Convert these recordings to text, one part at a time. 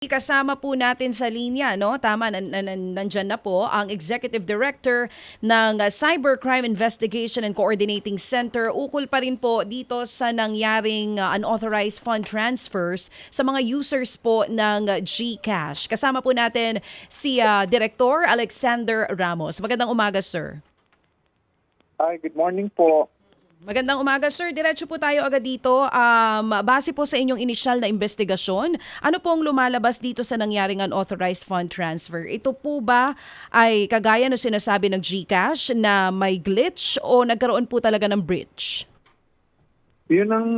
Kasama po natin sa linya, no? Tama, nandyan na po ang Executive Director ng Cybercrime Investigation and Coordinating Center. Ukol pa rin po dito sa nangyaring unauthorized fund transfers sa mga users po ng GCash. Kasama po natin si Director Alexander Ramos. Magandang umaga, sir. Hi, good morning po. Magandang umaga, sir. Diretso po tayo agad dito. Base po sa inyong inisyal na investigasyon, ano pong lumalabas dito sa nangyaring unauthorized fund transfer? Ito po ba ay kagaya ng sinasabi ng GCash na may glitch o nagkaroon po talaga ng breach? Yun ang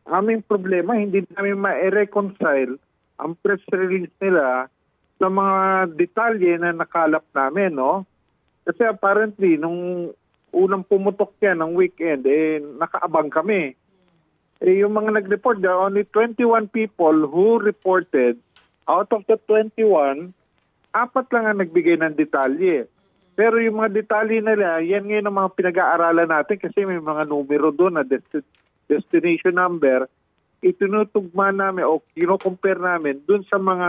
aming problema. Hindi namin ma-reconcile ang press release nila sa mga detalye na nakalap namin, no? Kasi apparently, nung unang pumutok yan ng weekend, nakaabang kami. Yung mga nag-report, there are only 21 people who reported. Out of the 21, 4 lang ang nagbigay ng detalye. Pero yung mga detalye nila, yan ngayon ang mga pinag-aaralan natin kasi may mga numero doon na destination number. Itinutugma namin o kino-compare namin doon sa mga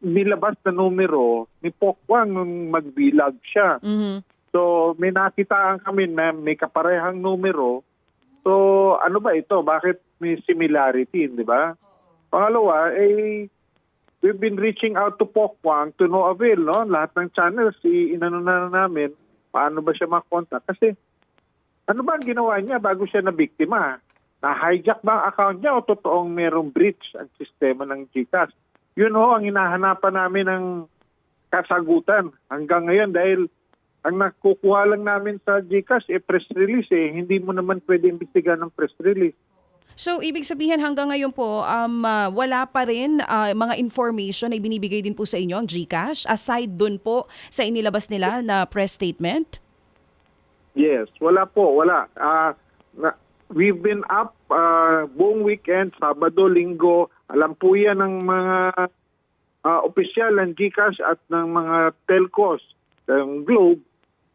nilabas na numero ni Pokwang nung mag-vlog siya. So, may nakitaan kami na may kaparehang numero. So, ano ba ito? Bakit may similarity, di ba? Pangalawa, we've been reaching out to Pokwang to no avail, no? Lahat ng channels, inano na namin, paano ba siya makontak? Kasi, ano ba ang ginawa niya bago siya na biktima? Na-hijack ba ang account niya o totoong merong breach ang sistema ng GCash? Yun ho, ang hinahanapan namin ng kasagutan hanggang ngayon dahil ang nakukuha lang namin sa GCash, press release Hindi mo naman pwede imbestigahan ng press release. So, ibig sabihin hanggang ngayon po, wala pa rin mga information na ibinibigay din po sa inyo ang GCash aside dun po sa inilabas nila na press statement? Yes, wala po, wala. We've been up buong weekend, Sabado, Linggo. Alam po yan ng mga opisyal ng GCash at ng mga telcos, ng Globe.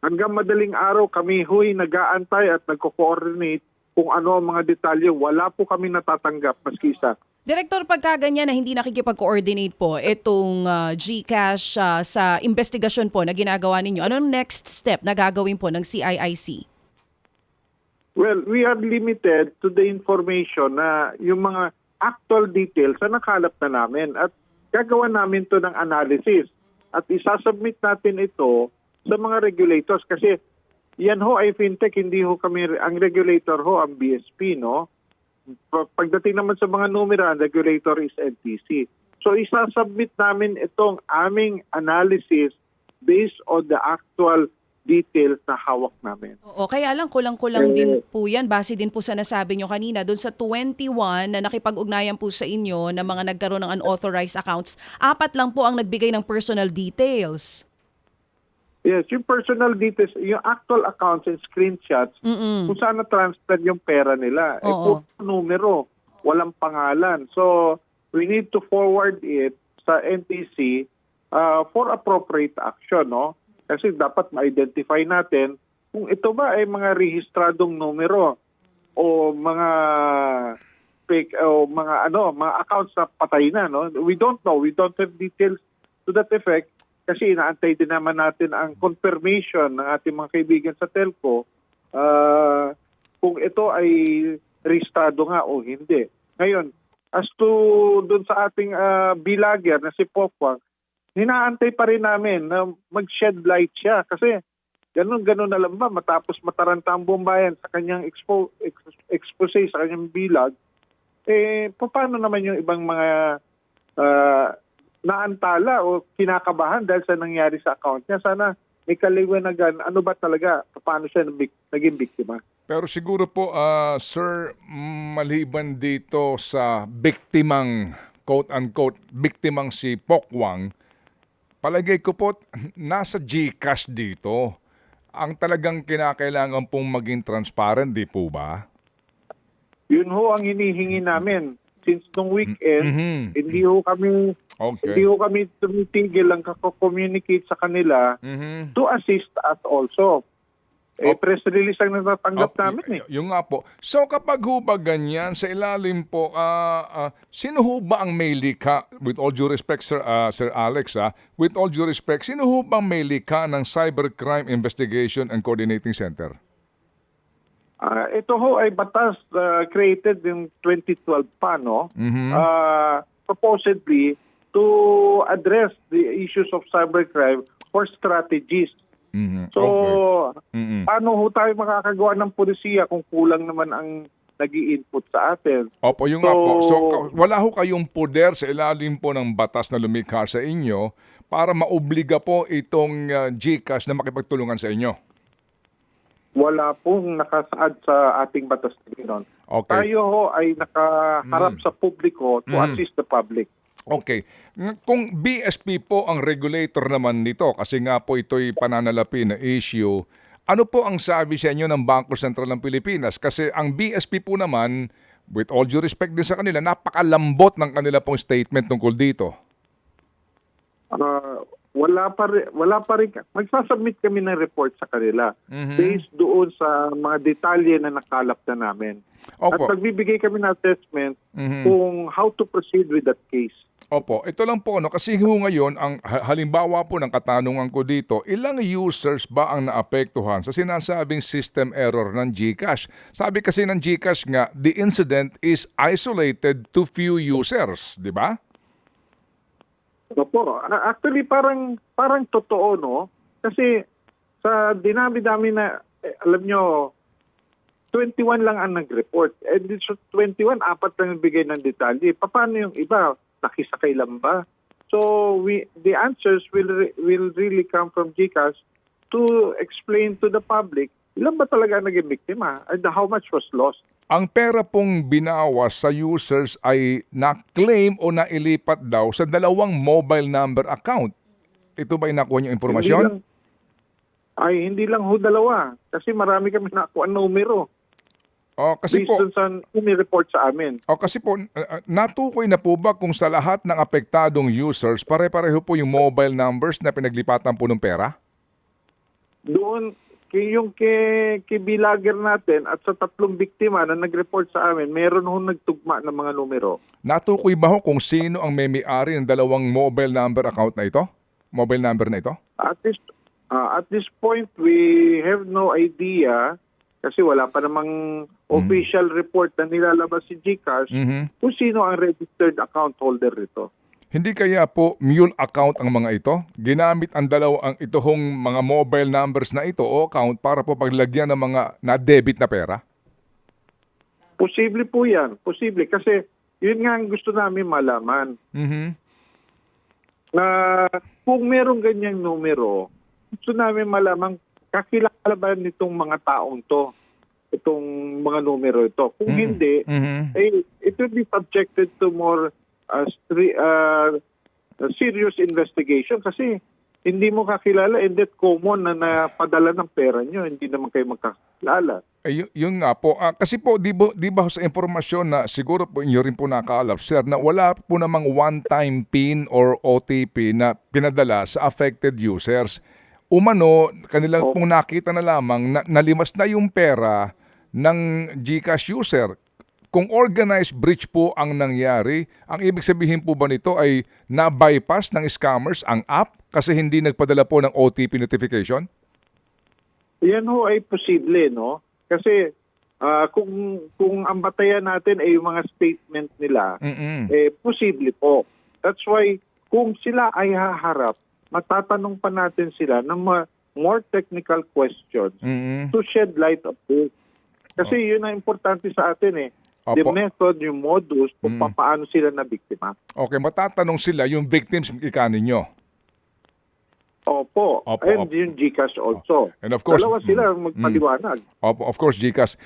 Hanggang madaling araw kami nag-aantay at nagko-coordinate kung ano ang mga detalye. Wala po kami natatanggap maski isa. Direktor, pagka ganyan na hindi nakikipag-coordinate po itong GCash sa investigasyon po na ginagawa ninyo, anong next step na gagawin po ng CIIC? Well, we are limited to the information na yung mga actual details na nakalap na namin at gagawa namin to ng analysis at isasubmit natin ito sa mga regulators kasi yan ho ay fintech, hindi ho kami, ang regulator ho ang BSP, no? Pagdating naman sa mga numero, ang regulator is NTC. So isasubmit namin itong aming analysis based on the actual details na hawak namin. Oo, kaya lang kulang-kulang din po yan. Base din po sa nasabi nyo kanina, doon sa 21 na nakipag-ugnayan po sa inyo na mga nagkaroon ng unauthorized accounts, 4 lang po ang nagbigay ng personal details. Yes, yung personal details, yung actual accounts and screenshots, kung saan na-transfer yung pera nila. Puro numero, walang pangalan. So, we need to forward it sa NTC for appropriate action, no? Kasi dapat ma-identify natin kung ito ba ay mga rehistradong numero o mga fake o mga accounts na patay na, no? We don't know. We don't have details to that effect. Kasi inaantay din naman natin ang confirmation ng ating mga kaibigan sa telco kung ito ay rehistrado nga o hindi. Ngayon, as to dun sa ating bilager na si Pokwang, hinaantay pa rin namin na mag-shed light siya. Kasi ganun na lang ba, matapos mataranta ang buong bayan sa kanyang expose, sa kanyang bilag, paano naman yung ibang mga naantala o kinakabahan dahil sa nangyari sa account niya. Sana may kaliwanagan, ano ba talaga, paano siya naging biktima. Pero siguro po, sir, maliban dito sa biktimang, quote-unquote, biktimang si Pokwang, palagay ko po, nasa GCash dito. Ang talagang kinakailangan pong maging transparent, di po ba? Yun ho ang hinihingi namin. Since nung weekend, hindi ho kami tumitigil ang kako-communicate sa kanila to assist us also. Press release ang natatanggap namin Yung nga po. So kapag ho ba ganyan, sa ilalim po, sino ho ba ang may likha, with all due respect Sir Alex, with all due respect, sino ho bang may likha ng Cybercrime Investigation and Coordinating Center? Ito ho ay batas created in 2012 pa, no? Supposedly to address the issues of cybercrime for strategies. So, paano ho tayo makakagawa ng polisiya kung kulang naman ang nag-i-input sa atin? Opo, yung nga po. So, wala ho kayong poder sa ilalim po ng batas na lumikha sa inyo para maobliga po itong GCash na makipagtulungan sa inyo? Wala pong nakasaad sa ating batas na gano'n. Okay. Tayo ho ay nakaharap sa publiko to assist the public. Okay. Kung BSP po ang regulator naman nito, kasi nga po ito'y pananalapi na issue, ano po ang sabi sa inyo ng Bangko Sentral ng Pilipinas? Kasi ang BSP po naman, with all due respect din sa kanila, napakalambot ng kanila pong statement tungkol dito. Wala pa rin. Magsasubmit kami ng report sa kanila based doon sa mga detalye na nakalap na namin. At Opo. magbibigay kami ng assessment kung how to proceed with that case. Opo, ito lang po, no, kasi ho ngayon, ang halimbawa po ng katanungan ko dito, ilang users ba ang naapektuhan sa sinasabing system error ng GCash? Sabi kasi ng GCash nga, the incident is isolated to few users, di ba? Opo. Actually, parang totoo, no? Kasi sa dinami-dami na, alam nyo, 21 lang ang nag-report. And so 21, 4 lang nagbigay ng detalye. Paano yung iba? Nakisakay lang ba? So the answers will really come from GCash to explain to the public ilan ba talaga naging biktima and how much was lost. Ang pera pong binawas sa users ay na-claim o nailipat daw sa dalawang mobile number account. Ito ba nakuha niyong informasyon? Hindi lang ho dalawa. Kasi marami kami nakuha numero. Kasi based po, on sa report sa amin. kasi po, natukoy na po ba kung sa lahat ng apektadong users, pare-pareho po yung mobile numbers na pinaglipatan po ng pera? Doon, yung kay bilager natin at sa 3 biktima na nag-report sa amin, meron ho nagtugma ng mga numero. Natukoy ba ho kung sino ang may-ari ng dalawang mobile number account na ito? Mobile number na ito? At this point, we have no idea kasi wala pa namang official report na nilalabas si GCash kung sino ang registered account holder nito. Hindi kaya po mule account ang mga ito? Ginamit ang itohong mga mobile numbers na ito o account para po paglagyan ng mga na-debit na pera? Posible po yan. Posible. Kasi yun nga ang gusto namin malaman. Na kung merong ganyang numero, gusto namin malaman kakilala ba nitong mga taong to, itong mga numero ito. Kung hindi, it will be subjected to more serious investigation kasi hindi mo kakilala and that common na napadala ng pera nyo, hindi naman kayo magkakilala. Yun nga po. Kasi po, di ba sa informasyon na siguro po inyo rin po nakaalap, sir, na wala po namang one-time PIN or OTP na pinadala sa affected users. Umano, kanilang pong nakita na lamang na nalimas na yung pera ng GCash user. Kung organized breach po ang nangyari, ang ibig sabihin po ba nito ay na-bypass ng scammers ang app kasi hindi nagpadala po ng OTP notification? Yan ho ay posible, no? Kasi kung ang batayan natin ay yung mga statement nila, posible po. That's why kung sila ay haharap, matatanong pa natin sila ng more technical questions to shed light of this. Kasi yun ang importante sa atin The method, yung modus, kung paano sila na biktima. Okay, matatanong sila yung victims ika ninyo. Opo. And yung GCash also. And of course, dalawa sila magpaliwanag. Opo, of course, GCash.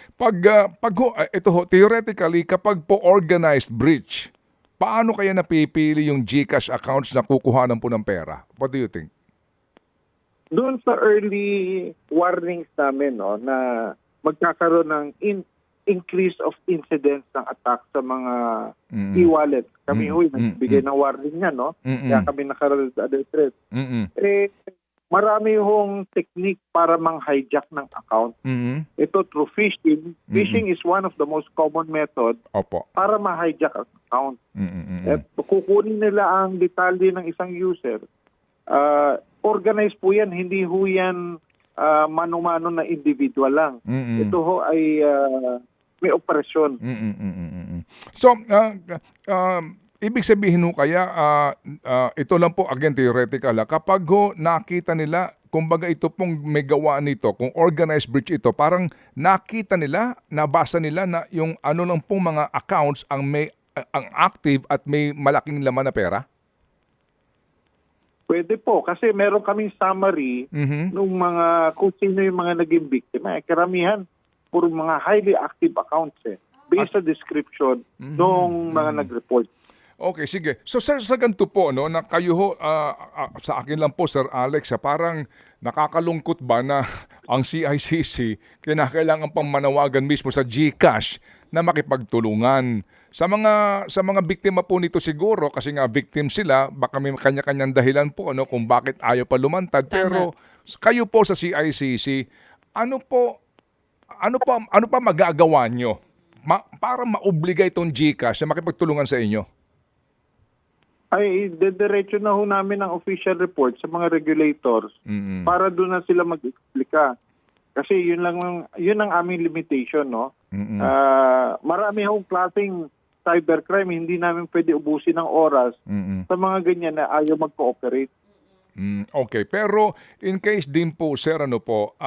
Theoretically, kapag po organized breach, paano kaya napipili yung GCash accounts na kukuhanan po ng pera? What do you think? Doon sa early warnings namin, no, na magkakaroon ng increase of incidents ng attack sa mga e-wallet. Kami nagbigay ng warning niya, no? Kaya kami nakaroon sa address. marami hong technique para mang-hijack ng account. Mhm. Ito through phishing. Phishing is one of the most common method Opo. para ma-hijack ang account. Mhm. At kukunin nila ang detalye ng isang user. Organized po yan, hindi ho yan mano-mano na individual lang. Mhm. Ito ho ay may operasyon. So, ibig sabihin ho kaya, ito lang po, again, theoretical, kapag ho nakita nila, kumbaga ito pong may gawa nito, kung organized breach ito, parang nakita nila, nabasa nila na yung ano lang pong mga accounts ang ang active at may malaking laman na pera? Pwede po, kasi meron kaming summary nung mga, kung sino yung mga naging biktima. Karamihan, puro mga highly active accounts based sa description nung mga nag-report. Okay, sige. So sir, sa ganito po, no, na kayo ho, sa akin lang po, Sir Alex, parang nakakalungkot ba na ang CICC kinakailangan pang manawagan mismo sa GCash na makipagtulungan sa mga biktima po nito siguro kasi nga victim sila, baka may kanya-kanyang dahilan po no kung bakit ayaw pa lumantad. Pero kayo po sa CICC, ano pa magagawa nyo para maobliga itong GCash na makipagtulungan sa inyo? Ay dediretso na ho namin ang official report sa mga regulators para doon na sila mag-explika. Kasi yun ang aming limitation, no? Marami hong klaseng cybercrime, hindi namin pwede ubusin ng oras sa mga ganyan na ayaw mag-cooperate. Okay, pero in case din po, sir, ano po,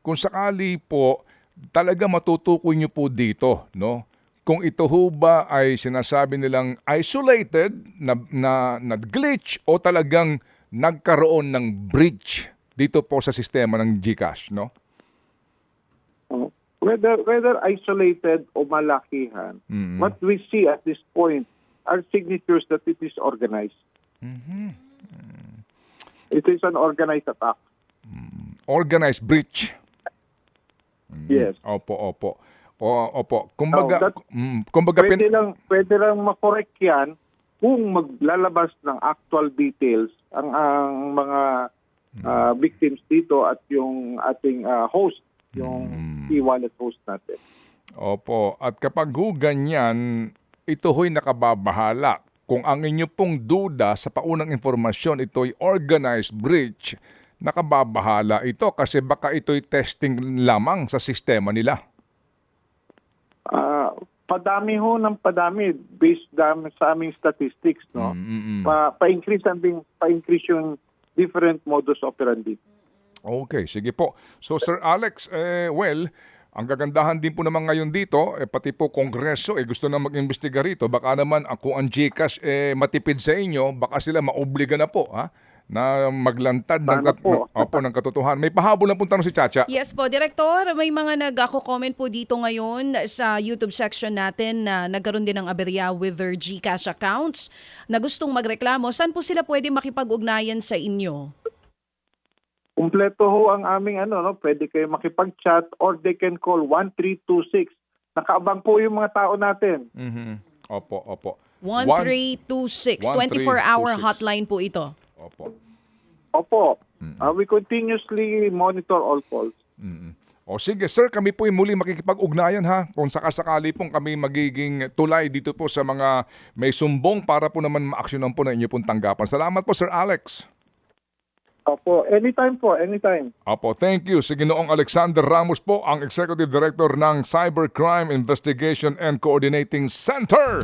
kung sakali po talaga matutukoy niyo po dito, no? Kung ito ho ba ay sinasabi nilang isolated na glitch o talagang nagkaroon ng breach dito po sa sistema ng GCash, no? Whether isolated o malakihan, what we see at this point are signatures that it is organized. It is an organized attack. Organized breach. Yes. Opo. Opo. Kumbaga, Pwede lang makorek yan kung maglalabas ng actual details ang mga victims dito at yung ating host, yung e-wallet host natin. Opo. At kapag ganyan, ito ho'y nakababahala. Kung ang inyo pong duda sa paunang informasyon, ito'y organized breach, nakababahala ito kasi baka ito'y testing lamang sa sistema nila. Padami ho ng padami based sa aming statistics, no? Pa-increase yung different modus operandi. Okay, sige po. So Sir Alex, ang gagandahan din po naman ngayon dito, pati po Kongreso gusto na mag-imbestiga rito. Baka naman kung ang GCash matipid sa inyo, baka sila maobliga na po na maglantad ng katotohanan. May pahabol na po tanong si Chacha. Yes po, Direktor, may mga nag-comment po dito ngayon sa YouTube section natin na nagkaroon din ng aberya with their GCash accounts na gustong magreklamo. Saan po sila pwede makipag-ugnayan sa inyo? Kumpleto ho ang aming pwede kayo makipag-chat or they can call 1326. Nakaabang po yung mga tao natin. Opo. 1326, 24-hour hotline po ito. Opo. We continuously monitor all calls. O sige, sir, kami po muli makikipag-ugnayan kung sakasakali pong kami magiging tulay dito po sa mga may sumbong para po naman ma-aksyonan po na inyo pong tanggapan. Salamat po, Sir Alex. Opo, anytime po, anytime. Opo, thank you. Si Ginoong Alexander Ramos po, ang Executive Director ng Cybercrime Investigation and Coordinating Center.